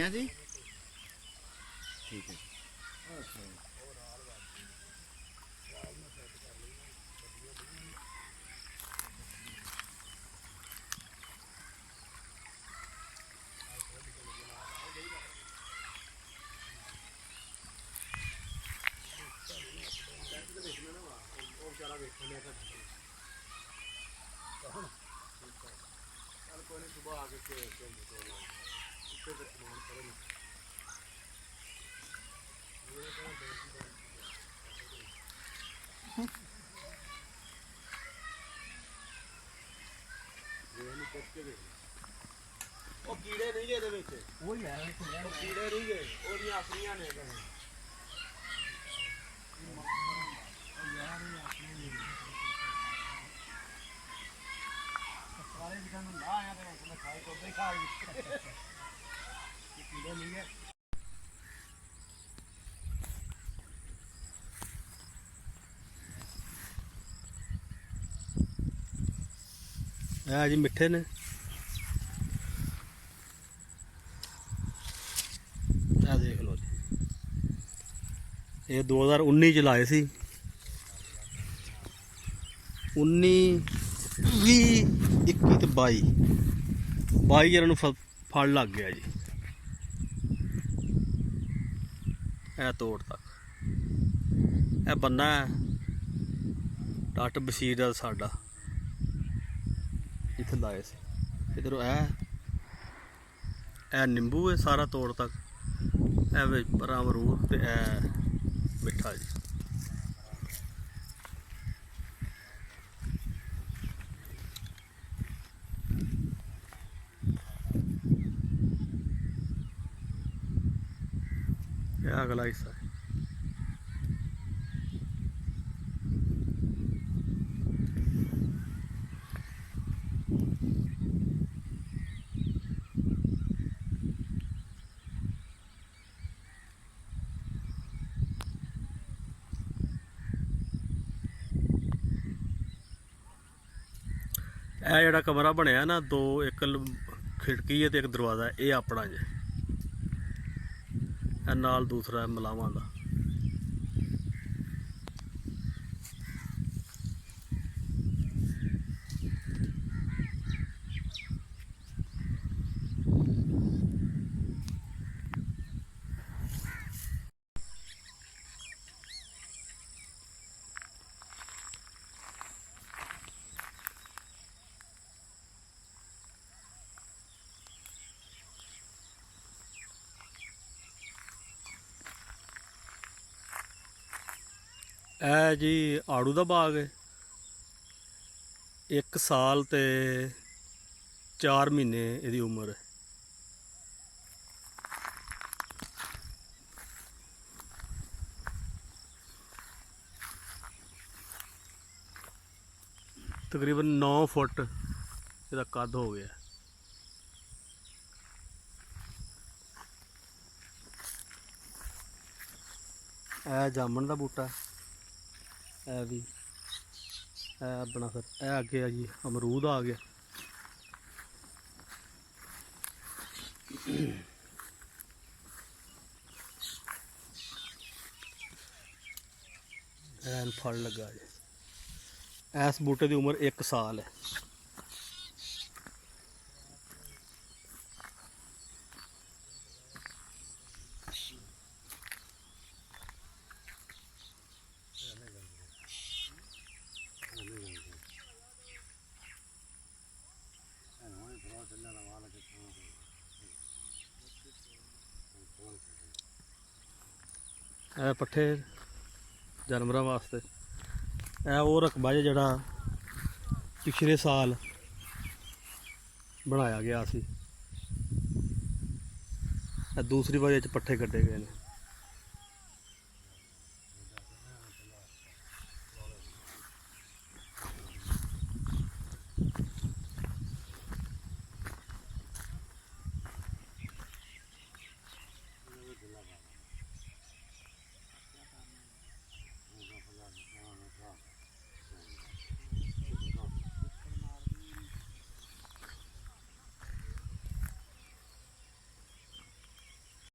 ਆ ਜੀ ਠੀਕ ਹੈ। ਉਹ ਕੀੜੇ ਨਹੀਂ ਗਏ ਇਹਦੇ ਵਿੱਚ, ਉਹ ਹੀ ਹੈ ਕੀੜੇ ਨਹੀਂ ਗਏ, ਉਹਦੀਆਂ ਆਪਣੀਆਂ ਨੇ ਇਹ ਜੀ ਮਿੱਠੇ ਨੇ। ਇਹ ਦੇਖ ਲਓ ਜੀ, ਇਹ 2019 ਚ ਲਾਏ ਸੀ। 19 20 21 ਤੇ 22 ਇਹਨਾਂ ਨੂੰ ਫਲ ਲੱਗ ਗਿਆ ਜੀ। ਇਹ ਤੋੜ ਤੱਕ ਇਹ ਬੰਨਾ ਹੈ ਡਾਕਟਰ ਬਸ਼ੀਰ ਦਾ ਸਾਡਾ, ਇੱਥੇ ਲਾਏ ਸੀ। ਇੱਧਰੋਂ ਇਹ ਨਿੰਬੂ ਹੈ ਸਾਰਾ ਤੋੜ ਤੱਕ, ਇਹ ਵਿੱਚ ਪਰਾਂ ਅਮਰੂਦ ਤੇ ਇਹ ਮਿੱਠਾ ਜੀ। ਇਹ ਅਗਲਾ ਹਿੱਸਾ ਹੈ। ਇਹ ਜਿਹੜਾ ਕਮਰਾ ਬਣਿਆ ਨਾ, ਇੱਕ ਖਿੜਕੀ ਹੈ ਤੇ ਇੱਕ ਦਰਵਾਜ਼ਾ, ਇਹ ਆਪਣਾ ਜੇ। ਇਹ ਨਾਲ ਦੂਸਰਾ ਮਲਾਵਾਂ ਦਾ। ਇਹ ਜੀ ਆੜੂ ਦਾ ਬਾਗ ਹੈ। 1 ਸਾਲ ਤੇ 4 ਮਹੀਨੇ ਇਹਦੀ ਉਮਰ ਹੈ। ਤਕਰੀਬਨ 9 ਫੁੱਟ ਇਹਦਾ ਕੱਦ ਹੋ ਗਿਆ। ਇਹ ਜਾਮਣ ਦਾ ਬੂਟਾ, ਇਹ ਵੀ ਇਹ ਆਪਣਾ, ਫਿਰ ਇਹ ਅੱਗੇ ਆ ਜੀ ਅਮਰੂਦ ਆ ਗਿਆ। ਐਨ ਫਲ ਲੱਗਾ ਜੀ। ਇਸ ਬੂਟੇ ਦੀ ਉਮਰ 1 ਸਾਲ ਹੈ। ਇਹ ਪੱਠੇ ਜਾਨਵਰਾਂ ਵਾਸਤੇ। ਇਹ ਉਹ ਰਕਬਾ ਜਿਹੜਾ ਪਿਛਲੇ ਸਾਲ ਬਣਾਇਆ ਗਿਆ ਸੀ। ਇਹ ਦੂਸਰੀ ਵਾਰੀ 'ਚ ਪੱਠੇ ਕੱਢੇ ਗਏ ਨੇ।